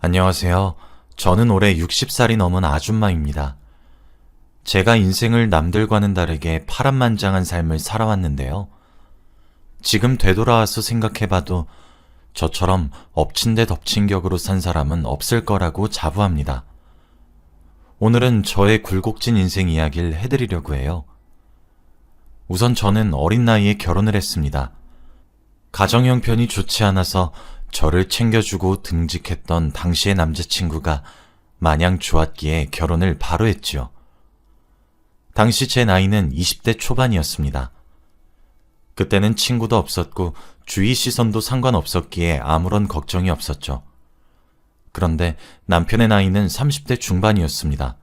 안녕하세요. 저는 올해 60살이 넘은 아줌마입니다. 제가 인생을 남들과는 다르게 파란만장한 삶을 살아왔는데요. 지금 되돌아와서 생각해봐도 저처럼 엎친 데 덮친 격으로 산 사람은 없을 거라고 자부합니다. 오늘은 저의 굴곡진 인생 이야기를 해드리려고 해요. 우선 저는 어린 나이에 결혼을 했습니다. 가정 형편이 좋지 않아서 저를 챙겨주고 등직했던 당시의 남자친구가 마냥 좋았기에 결혼을 바로 했지요. 당시 제 나이는 20대 초반이었습니다. 그때는 친구도 없었고 주위 시선도 상관없었기에 아무런 걱정이 없었죠. 그런데 남편의 나이는 30대 중반이었습니다.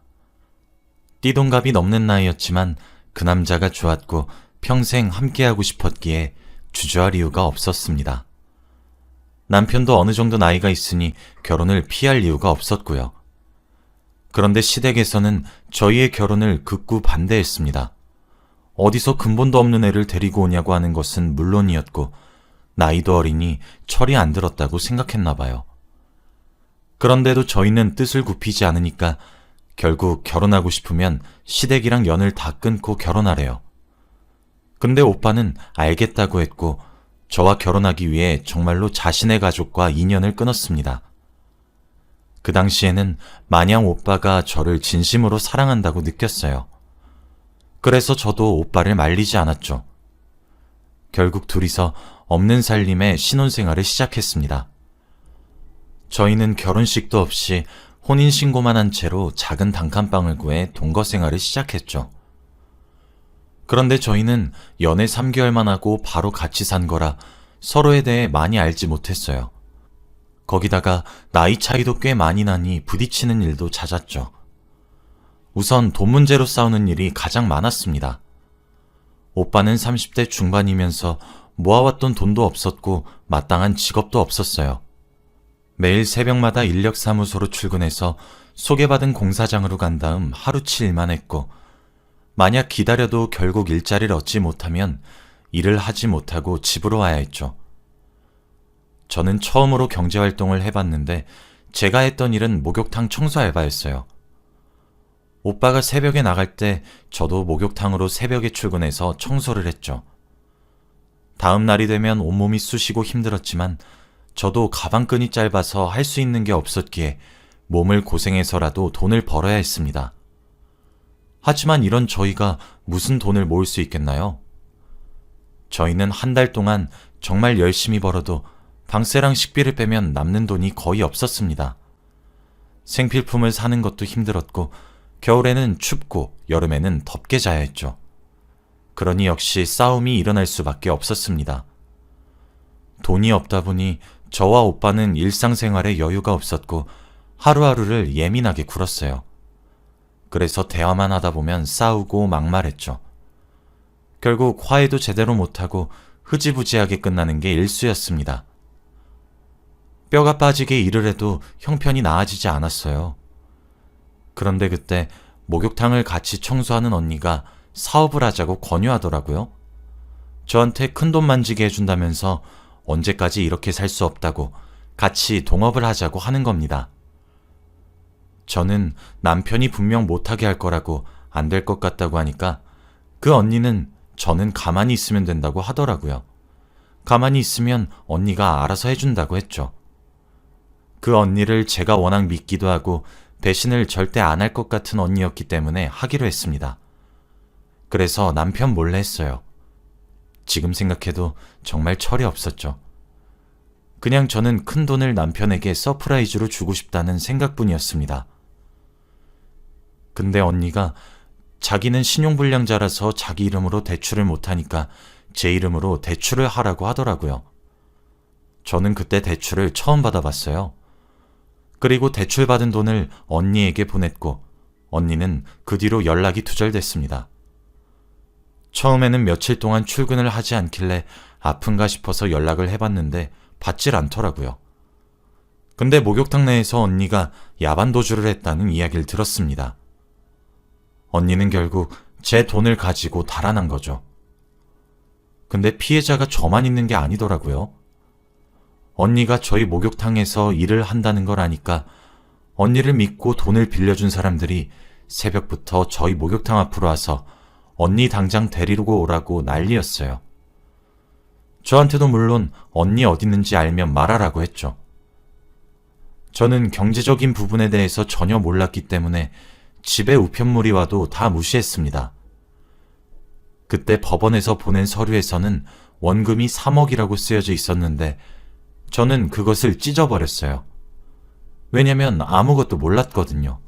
띠동갑이 넘는 나이였지만 그 남자가 좋았고 평생 함께하고 싶었기에 주저할 이유가 없었습니다. 남편도 어느 정도 나이가 있으니 결혼을 피할 이유가 없었고요. 그런데 시댁에서는 저희의 결혼을 극구 반대했습니다. 어디서 근본도 없는 애를 데리고 오냐고 하는 것은 물론이었고 나이도 어리니 철이 안 들었다고 생각했나 봐요. 그런데도 저희는 뜻을 굽히지 않으니까 결국 결혼하고 싶으면 시댁이랑 연을 다 끊고 결혼하래요. 근데 오빠는 알겠다고 했고 저와 결혼하기 위해 정말로 자신의 가족과 인연을 끊었습니다. 그 당시에는 마냥 오빠가 저를 진심으로 사랑한다고 느꼈어요. 그래서 저도 오빠를 말리지 않았죠. 결국 둘이서 없는 살림에 신혼생활을 시작했습니다. 저희는 결혼식도 없이 혼인신고만 한 채로 작은 단칸방을 구해 동거생활을 시작했죠. 그런데 저희는 연애 3개월만 하고 바로 같이 산 거라 서로에 대해 많이 알지 못했어요. 거기다가 나이 차이도 꽤 많이 나니 부딪히는 일도 잦았죠. 우선 돈 문제로 싸우는 일이 가장 많았습니다. 오빠는 30대 중반이면서 모아왔던 돈도 없었고 마땅한 직업도 없었어요. 매일 새벽마다 인력사무소로 출근해서 소개받은 공사장으로 간 다음 하루치 일만 했고 만약 기다려도 결국 일자리를 얻지 못하면 일을 하지 못하고 집으로 와야 했죠. 저는 처음으로 경제활동을 해봤는데 제가 했던 일은 목욕탕 청소 알바였어요. 오빠가 새벽에 나갈 때 저도 목욕탕으로 새벽에 출근해서 청소를 했죠. 다음 날이 되면 온몸이 쑤시고 힘들었지만 저도 가방끈이 짧아서 할 수 있는 게 없었기에 몸을 고생해서라도 돈을 벌어야 했습니다. 하지만 이런 저희가 무슨 돈을 모을 수 있겠나요? 저희는 한 달 동안 정말 열심히 벌어도 방세랑 식비를 빼면 남는 돈이 거의 없었습니다. 생필품을 사는 것도 힘들었고 겨울에는 춥고 여름에는 덥게 자야 했죠. 그러니 역시 싸움이 일어날 수밖에 없었습니다. 돈이 없다 보니 저와 오빠는 일상생활에 여유가 없었고 하루하루를 예민하게 굴었어요. 그래서 대화만 하다 보면 싸우고 막말했죠. 결국 화해도 제대로 못하고 흐지부지하게 끝나는 게 일쑤였습니다. 뼈가 빠지게 일을 해도 형편이 나아지지 않았어요. 그런데 그때 목욕탕을 같이 청소하는 언니가 사업을 하자고 권유하더라고요. 저한테 큰돈 만지게 해준다면서 언제까지 이렇게 살 수 없다고 같이 동업을 하자고 하는 겁니다. 저는 남편이 분명 못하게 할 거라고 안 될 것 같다고 하니까 그 언니는 저는 가만히 있으면 된다고 하더라고요. 가만히 있으면 언니가 알아서 해준다고 했죠. 그 언니를 제가 워낙 믿기도 하고 배신을 절대 안 할 것 같은 언니였기 때문에 하기로 했습니다. 그래서 남편 몰래 했어요. 지금 생각해도 정말 철이 없었죠. 그냥 저는 큰 돈을 남편에게 서프라이즈로 주고 싶다는 생각뿐이었습니다. 근데 언니가 자기는 신용불량자라서 자기 이름으로 대출을 못하니까 제 이름으로 대출을 하라고 하더라고요. 저는 그때 대출을 처음 받아봤어요. 그리고 대출받은 돈을 언니에게 보냈고 언니는 그 뒤로 연락이 두절됐습니다. 처음에는 며칠 동안 출근을 하지 않길래 아픈가 싶어서 연락을 해봤는데 받질 않더라고요. 근데 목욕탕 내에서 언니가 야반도주를 했다는 이야기를 들었습니다. 언니는 결국 제 돈을 가지고 달아난 거죠. 근데 피해자가 저만 있는 게 아니더라고요. 언니가 저희 목욕탕에서 일을 한다는 걸 아니까 언니를 믿고 돈을 빌려준 사람들이 새벽부터 저희 목욕탕 앞으로 와서 언니 당장 데리러 오라고 난리였어요. 저한테도 물론 언니 어디 있는지 알면 말하라고 했죠. 저는 경제적인 부분에 대해서 전혀 몰랐기 때문에 집에 우편물이 와도 다 무시했습니다. 그때 법원에서 보낸 서류에서는 원금이 3억이라고 쓰여져 있었는데 저는 그것을 찢어버렸어요. 왜냐면 아무것도 몰랐거든요.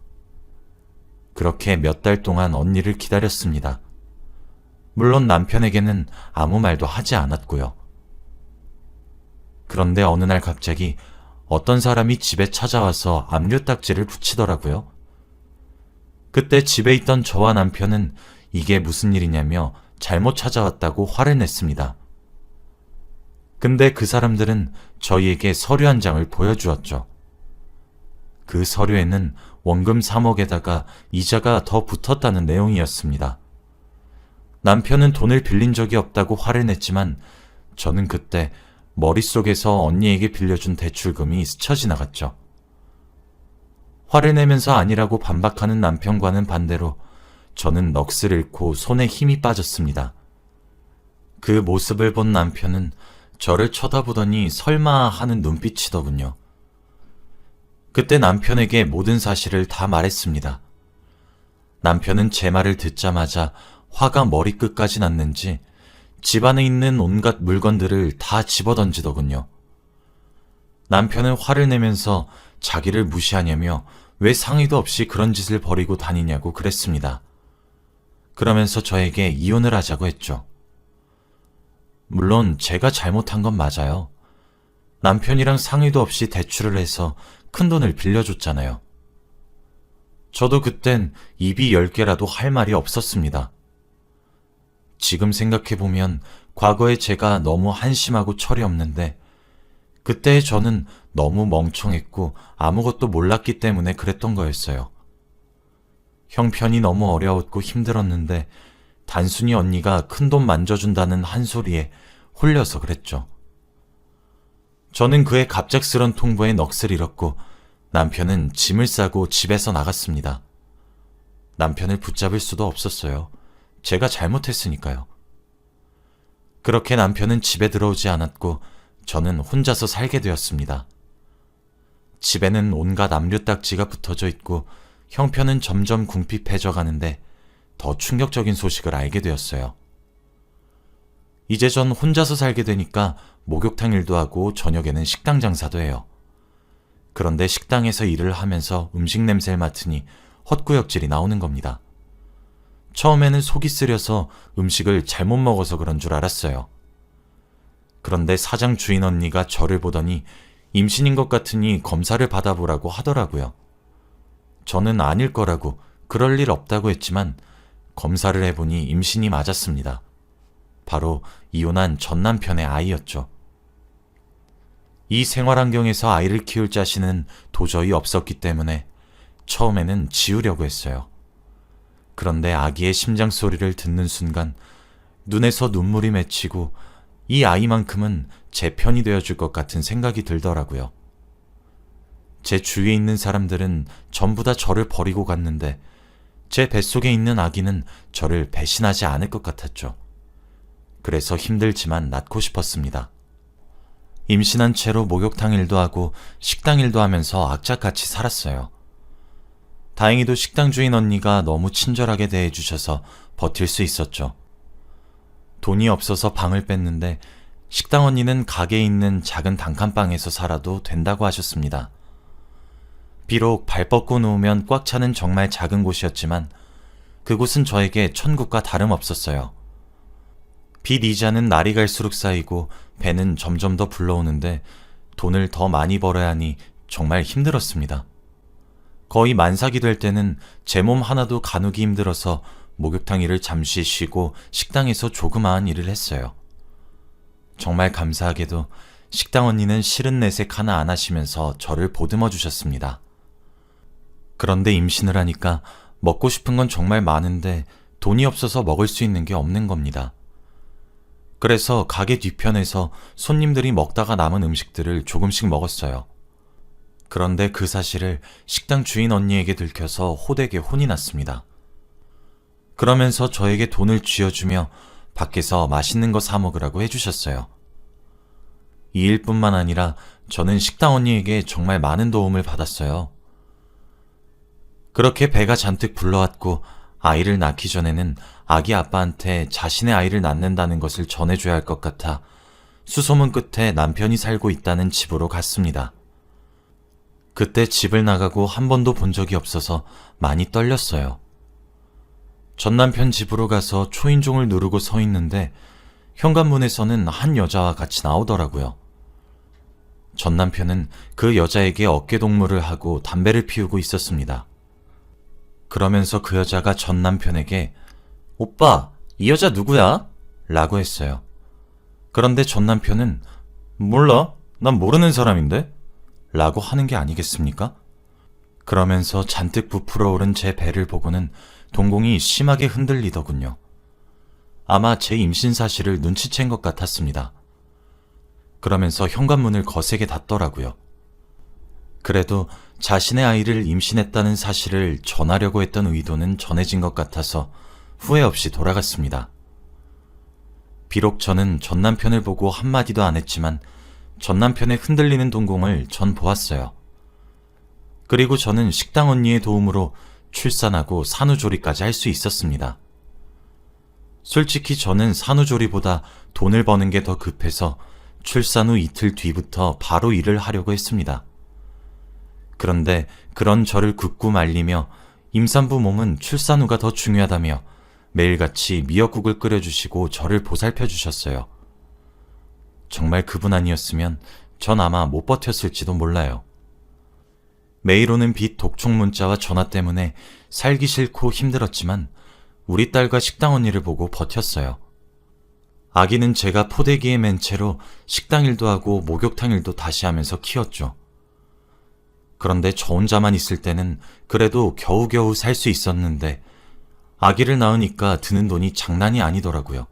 그렇게 몇 달 동안 언니를 기다렸습니다. 물론 남편에게는 아무 말도 하지 않았고요. 그런데 어느 날 갑자기 어떤 사람이 집에 찾아와서 압류딱지를 붙이더라고요. 그때 집에 있던 저와 남편은 이게 무슨 일이냐며 잘못 찾아왔다고 화를 냈습니다. 근데 그 사람들은 저희에게 서류 한 장을 보여주었죠. 그 서류에는 원금 3억에다가 이자가 더 붙었다는 내용이었습니다. 남편은 돈을 빌린 적이 없다고 화를 냈지만 저는 그때 머릿속에서 언니에게 빌려준 대출금이 스쳐 지나갔죠. 화를 내면서 아니라고 반박하는 남편과는 반대로 저는 넋을 잃고 손에 힘이 빠졌습니다. 그 모습을 본 남편은 저를 쳐다보더니 설마 하는 눈빛이더군요. 그때 남편에게 모든 사실을 다 말했습니다. 남편은 제 말을 듣자마자 화가 머리끝까지 났는지 집안에 있는 온갖 물건들을 다 집어던지더군요. 남편은 화를 내면서 자기를 무시하냐며 왜 상의도 없이 그런 짓을 벌이고 다니냐고 그랬습니다. 그러면서 저에게 이혼을 하자고 했죠. 물론 제가 잘못한 건 맞아요. 남편이랑 상의도 없이 대출을 해서 큰돈을 빌려줬잖아요. 저도 그땐 입이 10개라도 할 말이 없었습니다. 지금 생각해보면 과거에 제가 너무 한심하고 철이 없는데 그때의 저는 너무 멍청했고 아무것도 몰랐기 때문에 그랬던 거였어요. 형편이 너무 어려웠고 힘들었는데 단순히 언니가 큰돈 만져준다는 한 소리에 홀려서 그랬죠. 저는 그의 갑작스런 통보에 넋을 잃었고 남편은 짐을 싸고 집에서 나갔습니다. 남편을 붙잡을 수도 없었어요. 제가 잘못했으니까요. 그렇게 남편은 집에 들어오지 않았고 저는 혼자서 살게 되었습니다. 집에는 온갖 압류딱지가 붙어져 있고 형편은 점점 궁핍해져 가는데 더 충격적인 소식을 알게 되었어요. 이제 전 혼자서 살게 되니까 목욕탕 일도 하고 저녁에는 식당 장사도 해요. 그런데 식당에서 일을 하면서 음식 냄새를 맡으니 헛구역질이 나오는 겁니다. 처음에는 속이 쓰려서 음식을 잘못 먹어서 그런 줄 알았어요. 그런데 사장 주인 언니가 저를 보더니 임신인 것 같으니 검사를 받아보라고 하더라고요. 저는 아닐 거라고 그럴 일 없다고 했지만 검사를 해보니 임신이 맞았습니다. 바로 이혼한 전 남편의 아이였죠. 이 생활 환경에서 아이를 키울 자신은 도저히 없었기 때문에 처음에는 지우려고 했어요. 그런데 아기의 심장 소리를 듣는 순간 눈에서 눈물이 맺히고 이 아이만큼은 제 편이 되어줄 것 같은 생각이 들더라고요. 제 주위에 있는 사람들은 전부 다 저를 버리고 갔는데 제 뱃속에 있는 아기는 저를 배신하지 않을 것 같았죠. 그래서 힘들지만 낳고 싶었습니다. 임신한 채로 목욕탕 일도 하고 식당 일도 하면서 악착같이 살았어요. 다행히도 식당 주인 언니가 너무 친절하게 대해주셔서 버틸 수 있었죠. 돈이 없어서 방을 뺐는데 식당 언니는 가게에 있는 작은 단칸방에서 살아도 된다고 하셨습니다. 비록 발 뻗고 누우면 꽉 차는 정말 작은 곳이었지만 그곳은 저에게 천국과 다름없었어요. 빚 이자는 날이 갈수록 쌓이고 배는 점점 더 불러오는데 돈을 더 많이 벌어야 하니 정말 힘들었습니다. 거의 만삭이 될 때는 제 몸 하나도 가누기 힘들어서 목욕탕 일을 잠시 쉬고 식당에서 조그마한 일을 했어요. 정말 감사하게도 식당 언니는 싫은 내색 하나 안 하시면서 저를 보듬어 주셨습니다. 그런데 임신을 하니까 먹고 싶은 건 정말 많은데 돈이 없어서 먹을 수 있는 게 없는 겁니다. 그래서 가게 뒤편에서 손님들이 먹다가 남은 음식들을 조금씩 먹었어요. 그런데 그 사실을 식당 주인 언니에게 들켜서 호되게 혼이 났습니다. 그러면서 저에게 돈을 쥐어주며 밖에서 맛있는 거 사 먹으라고 해주셨어요. 이 일뿐만 아니라 저는 식당 언니에게 정말 많은 도움을 받았어요. 그렇게 배가 잔뜩 불러왔고 아이를 낳기 전에는 아기 아빠한테 자신의 아이를 낳는다는 것을 전해줘야 할 것 같아 수소문 끝에 남편이 살고 있다는 집으로 갔습니다. 그때 집을 나가고 한 번도 본 적이 없어서 많이 떨렸어요. 전 남편 집으로 가서 초인종을 누르고 서 있는데 현관문에서는 한 여자와 같이 나오더라고요. 전 남편은 그 여자에게 어깨동무를 하고 담배를 피우고 있었습니다. 그러면서 그 여자가 전 남편에게 오빠, 이 여자 누구야? 라고 했어요. 그런데 전 남편은 몰라, 난 모르는 사람인데? 라고 하는 게 아니겠습니까? 그러면서 잔뜩 부풀어 오른 제 배를 보고는 동공이 심하게 흔들리더군요. 아마 제 임신 사실을 눈치챈 것 같았습니다. 그러면서 현관문을 거세게 닫더라고요. 그래도 자신의 아이를 임신했다는 사실을 전하려고 했던 의도는 전해진 것 같아서 후회 없이 돌아갔습니다. 비록 저는 전 남편을 보고 한마디도 안 했지만 전 남편의 흔들리는 동공을 전 보았어요. 그리고 저는 식당 언니의 도움으로 출산하고 산후조리까지 할 수 있었습니다. 솔직히 저는 산후조리보다 돈을 버는 게 더 급해서 출산 후 이틀 뒤부터 바로 일을 하려고 했습니다. 그런데 그런 저를 굳고 말리며 임산부 몸은 출산 후가 더 중요하다며 매일같이 미역국을 끓여주시고 저를 보살펴 주셨어요. 정말 그분 아니었으면 전 아마 못 버텼을지도 몰라요. 매일 오는 빚 독촉 문자와 전화 때문에 살기 싫고 힘들었지만 우리 딸과 식당 언니를 보고 버텼어요. 아기는 제가 포대기에 맨 채로 식당 일도 하고 목욕탕 일도 다시 하면서 키웠죠. 그런데 저 혼자만 있을 때는 그래도 겨우겨우 살 수 있었는데 아기를 낳으니까 드는 돈이 장난이 아니더라고요.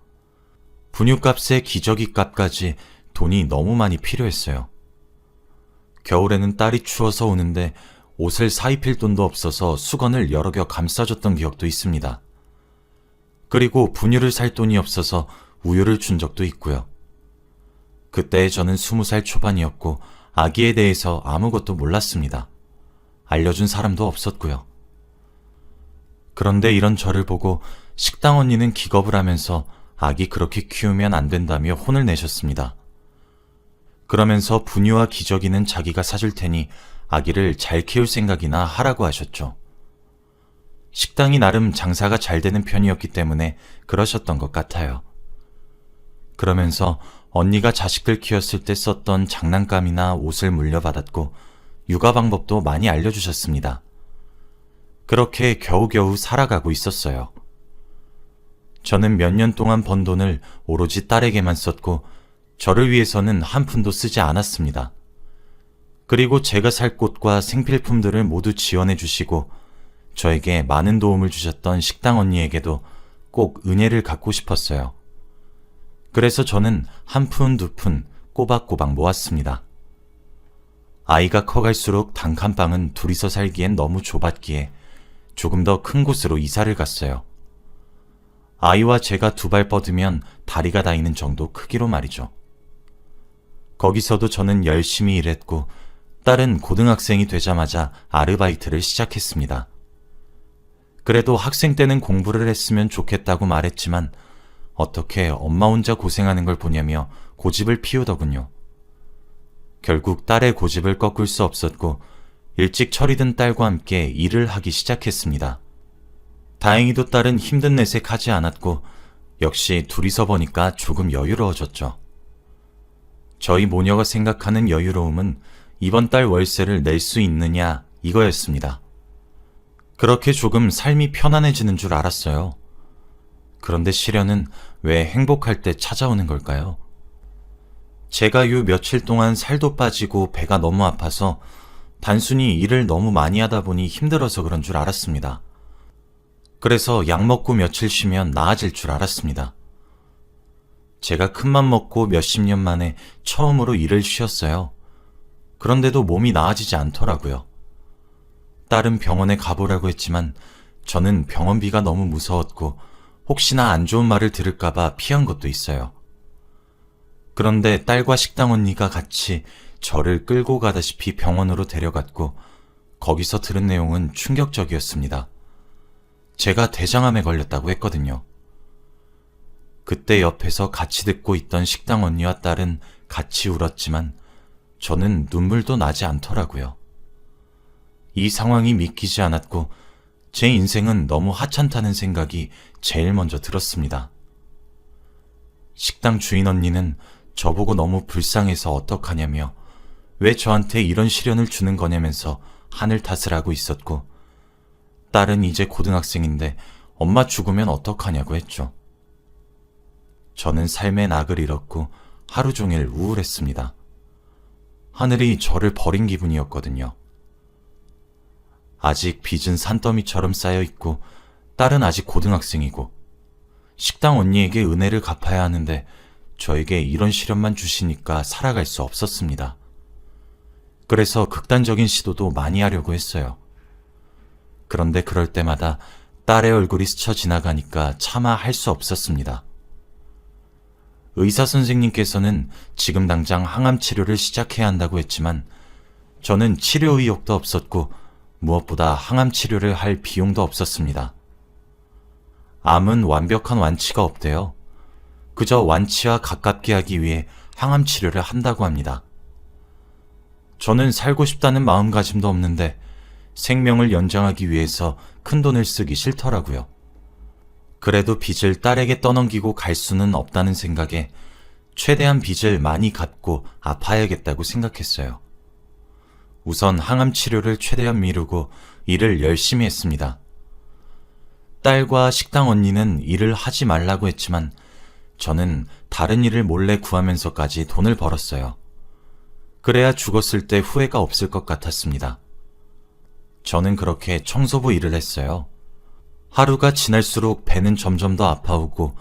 분유값에 기저귀 값까지 돈이 너무 많이 필요했어요. 겨울에는 딸이 추워서 우는데 옷을 사입힐 돈도 없어서 수건을 여러 겨 감싸줬던 기억도 있습니다. 그리고 분유를 살 돈이 없어서 우유를 준 적도 있고요. 그때 저는 20살 초반이었고 아기에 대해서 아무것도 몰랐습니다. 알려준 사람도 없었고요. 그런데 이런 저를 보고 식당 언니는 기겁을 하면서 아기 그렇게 키우면 안 된다며 혼을 내셨습니다. 그러면서 분유와 기저귀는 자기가 사줄 테니 아기를 잘 키울 생각이나 하라고 하셨죠. 식당이 나름 장사가 잘 되는 편이었기 때문에 그러셨던 것 같아요. 그러면서 언니가 자식들 키웠을 때 썼던 장난감이나 옷을 물려받았고 육아 방법도 많이 알려주셨습니다. 그렇게 겨우겨우 살아가고 있었어요. 저는 몇 년 동안 번 돈을 오로지 딸에게만 썼고 저를 위해서는 한 푼도 쓰지 않았습니다. 그리고 제가 살 곳과 생필품들을 모두 지원해 주시고 저에게 많은 도움을 주셨던 식당 언니에게도 꼭 은혜를 갚고 싶었어요. 그래서 저는 한 푼, 두 푼 꼬박꼬박 모았습니다. 아이가 커갈수록 단칸방은 둘이서 살기엔 너무 좁았기에 조금 더 큰 곳으로 이사를 갔어요. 아이와 제가 두 발 뻗으면 다리가 닿이는 정도 크기로 말이죠. 거기서도 저는 열심히 일했고 딸은 고등학생이 되자마자 아르바이트를 시작했습니다. 그래도 학생 때는 공부를 했으면 좋겠다고 말했지만 어떻게 엄마 혼자 고생하는 걸 보냐며 고집을 피우더군요. 결국 딸의 고집을 꺾을 수 없었고 일찍 철이 든 딸과 함께 일을 하기 시작했습니다. 다행히도 딸은 힘든 내색 하지 않았고 역시 둘이서 보니까 조금 여유로워졌죠. 저희 모녀가 생각하는 여유로움은 이번 달 월세를 낼 수 있느냐 이거였습니다. 그렇게 조금 삶이 편안해지는 줄 알았어요. 그런데 시련은 왜 행복할 때 찾아오는 걸까요? 제가 요 며칠 동안 살도 빠지고 배가 너무 아파서 단순히 일을 너무 많이 하다 보니 힘들어서 그런 줄 알았습니다. 그래서 약 먹고 며칠 쉬면 나아질 줄 알았습니다. 제가 큰맘 먹고 몇십 년 만에 처음으로 일을 쉬었어요. 그런데도 몸이 나아지지 않더라고요. 딸은 병원에 가보라고 했지만 저는 병원비가 너무 무서웠고 혹시나 안 좋은 말을 들을까봐 피한 것도 있어요. 그런데 딸과 식당 언니가 같이 저를 끌고 가다시피 병원으로 데려갔고 거기서 들은 내용은 충격적이었습니다. 제가 대장암에 걸렸다고 했거든요. 그때 옆에서 같이 듣고 있던 식당 언니와 딸은 같이 울었지만 저는 눈물도 나지 않더라고요. 이 상황이 믿기지 않았고 제 인생은 너무 하찮다는 생각이 제일 먼저 들었습니다. 식당 주인 언니는 저보고 너무 불쌍해서 어떡하냐며 왜 저한테 이런 시련을 주는 거냐면서 하늘 탓을 하고 있었고 딸은 이제 고등학생인데 엄마 죽으면 어떡하냐고 했죠. 저는 삶의 낙을 잃었고 하루 종일 우울했습니다. 하늘이 저를 버린 기분이었거든요. 아직 빚은 산더미처럼 쌓여있고 딸은 아직 고등학생이고 식당 언니에게 은혜를 갚아야 하는데 저에게 이런 시련만 주시니까 살아갈 수 없었습니다. 그래서 극단적인 시도도 많이 하려고 했어요. 그런데 그럴 때마다 딸의 얼굴이 스쳐 지나가니까 차마 할 수 없었습니다. 의사 선생님께서는 지금 당장 항암 치료를 시작해야 한다고 했지만 저는 치료 의욕도 없었고 무엇보다 항암 치료를 할 비용도 없었습니다. 암은 완벽한 완치가 없대요. 그저 완치와 가깝게 하기 위해 항암 치료를 한다고 합니다. 저는 살고 싶다는 마음가짐도 없는데 생명을 연장하기 위해서 큰돈을 쓰기 싫더라고요. 그래도 빚을 딸에게 떠넘기고 갈 수는 없다는 생각에 최대한 빚을 많이 갚고 아파야겠다고 생각했어요. 우선 항암 치료를 최대한 미루고 일을 열심히 했습니다. 딸과 식당 언니는 일을 하지 말라고 했지만 저는 다른 일을 몰래 구하면서까지 돈을 벌었어요. 그래야 죽었을 때 후회가 없을 것 같았습니다. 저는 그렇게 청소부 일을 했어요. 하루가 지날수록 배는 점점 더 아파오고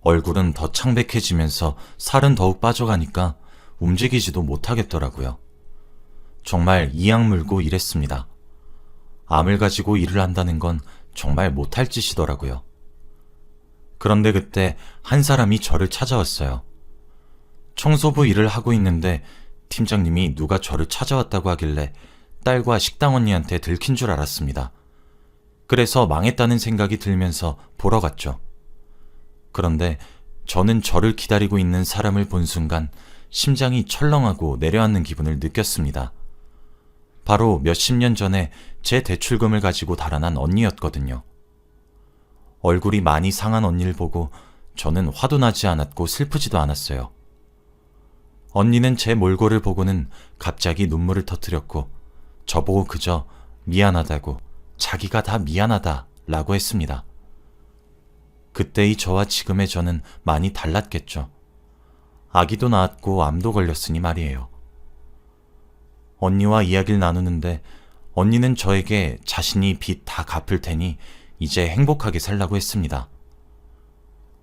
얼굴은 더 창백해지면서 살은 더욱 빠져가니까 움직이지도 못하겠더라고요. 정말 이악 물고 일했습니다. 암을 가지고 일을 한다는 건 정말 못할 짓이더라고요. 그런데 그때 한 사람이 저를 찾아왔어요. 청소부 일을 하고 있는데 팀장님이 누가 저를 찾아왔다고 하길래 딸과 식당 언니한테 들킨 줄 알았습니다. 그래서 망했다는 생각이 들면서 보러 갔죠. 그런데 저는 저를 기다리고 있는 사람을 본 순간 심장이 철렁하고 내려앉는 기분을 느꼈습니다. 바로 몇십 년 전에 제 대출금을 가지고 달아난 언니였거든요. 얼굴이 많이 상한 언니를 보고 저는 화도 나지 않았고 슬프지도 않았어요. 언니는 제 몰골을 보고는 갑자기 눈물을 터뜨렸고 저보고 그저 미안하다고 자기가 다 미안하다 라고 했습니다. 그때의 저와 지금의 저는 많이 달랐겠죠. 아기도 낳았고 암도 걸렸으니 말이에요. 언니와 이야기를 나누는데 언니는 저에게 자신이 빚 다 갚을 테니 이제 행복하게 살라고 했습니다.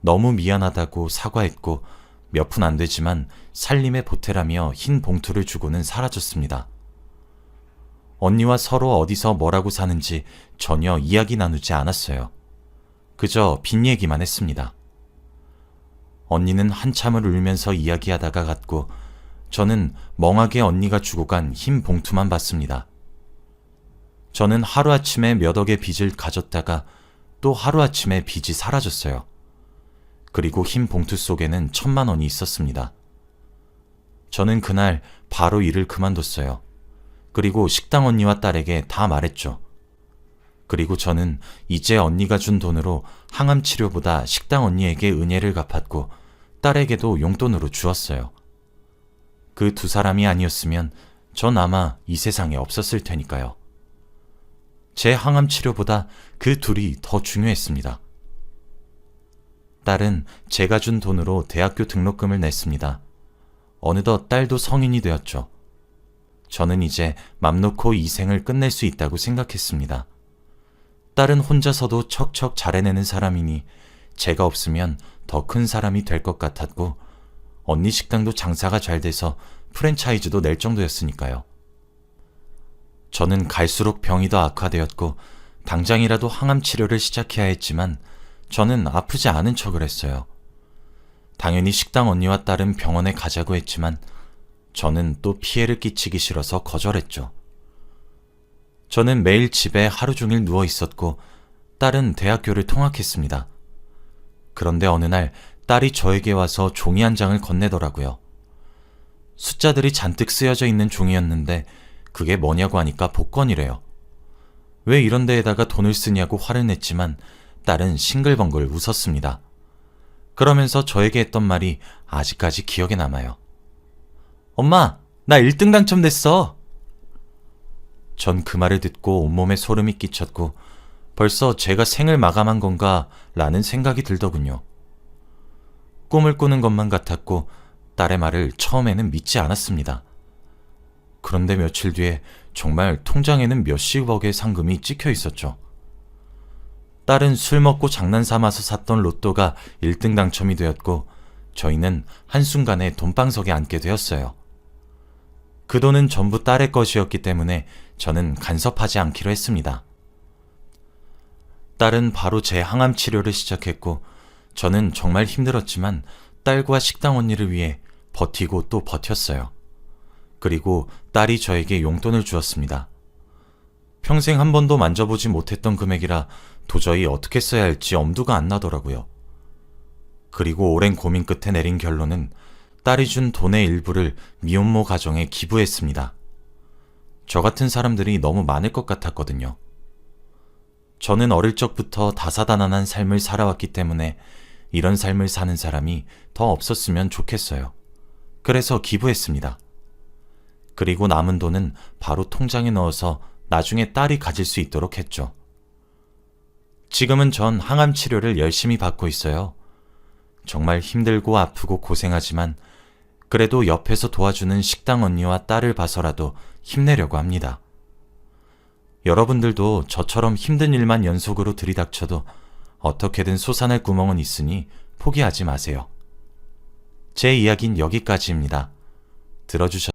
너무 미안하다고 사과했고 몇 푼 안 되지만 살림에 보태라며 흰 봉투를 주고는 사라졌습니다. 언니와 서로 어디서 뭐라고 사는지 전혀 이야기 나누지 않았어요. 그저 빚 얘기만 했습니다. 언니는 한참을 울면서 이야기하다가 갔고 저는 멍하게 언니가 주고 간 흰 봉투만 봤습니다. 저는 하루아침에 몇 억의 빚을 가졌다가 또 하루아침에 빚이 사라졌어요. 그리고 흰 봉투 속에는 1,000만 원이 있었습니다. 저는 그날 바로 일을 그만뒀어요. 그리고 식당 언니와 딸에게 다 말했죠. 그리고 저는 이제 언니가 준 돈으로 항암 치료보다 식당 언니에게 은혜를 갚았고 딸에게도 용돈으로 주었어요. 그 두 사람이 아니었으면 전 아마 이 세상에 없었을 테니까요. 제 항암 치료보다 그 둘이 더 중요했습니다. 딸은 제가 준 돈으로 대학교 등록금을 냈습니다. 어느덧 딸도 성인이 되었죠. 저는 이제 맘 놓고 이 생을 끝낼 수 있다고 생각했습니다. 딸은 혼자서도 척척 잘 해내는 사람이니 제가 없으면 더 큰 사람이 될 것 같았고 언니 식당도 장사가 잘 돼서 프랜차이즈도 낼 정도였으니까요. 저는 갈수록 병이 더 악화되었고 당장이라도 항암 치료를 시작해야 했지만 저는 아프지 않은 척을 했어요. 당연히 식당 언니와 딸은 병원에 가자고 했지만 저는 또 피해를 끼치기 싫어서 거절했죠. 저는 매일 집에 하루 종일 누워 있었고 딸은 대학교를 통학했습니다. 그런데 어느 날 딸이 저에게 와서 종이 한 장을 건네더라고요. 숫자들이 잔뜩 쓰여져 있는 종이였는데 그게 뭐냐고 하니까 복권이래요. 왜 이런 데에다가 돈을 쓰냐고 화를 냈지만 딸은 싱글벙글 웃었습니다. 그러면서 저에게 했던 말이 아직까지 기억에 남아요. 엄마, 나 1등 당첨됐어! 전 그 말을 듣고 온몸에 소름이 끼쳤고 벌써 제가 생을 마감한 건가 라는 생각이 들더군요. 꿈을 꾸는 것만 같았고 딸의 말을 처음에는 믿지 않았습니다. 그런데 며칠 뒤에 정말 통장에는 몇십억의 상금이 찍혀 있었죠. 딸은 술 먹고 장난삼아서 샀던 로또가 1등 당첨이 되었고 저희는 한순간에 돈방석에 앉게 되었어요. 그 돈은 전부 딸의 것이었기 때문에 저는 간섭하지 않기로 했습니다. 딸은 바로 제 항암 치료를 시작했고 저는 정말 힘들었지만 딸과 식당 언니를 위해 버티고 또 버텼어요. 그리고 딸이 저에게 용돈을 주었습니다. 평생 한 번도 만져보지 못했던 금액이라 도저히 어떻게 써야 할지 엄두가 안 나더라고요. 그리고 오랜 고민 끝에 내린 결론은 딸이 준 돈의 일부를 미혼모 가정에 기부했습니다. 저 같은 사람들이 너무 많을 것 같았거든요. 저는 어릴 적부터 다사다난한 삶을 살아왔기 때문에 이런 삶을 사는 사람이 더 없었으면 좋겠어요. 그래서 기부했습니다. 그리고 남은 돈은 바로 통장에 넣어서 나중에 딸이 가질 수 있도록 했죠. 지금은 전 항암 치료를 열심히 받고 있어요. 정말 힘들고 아프고 고생하지만 그래도 옆에서 도와주는 식당 언니와 딸을 봐서라도 힘내려고 합니다. 여러분들도 저처럼 힘든 일만 연속으로 들이닥쳐도 어떻게든 솟아날 구멍은 있으니 포기하지 마세요. 제 이야기는 여기까지입니다. 들어주셔서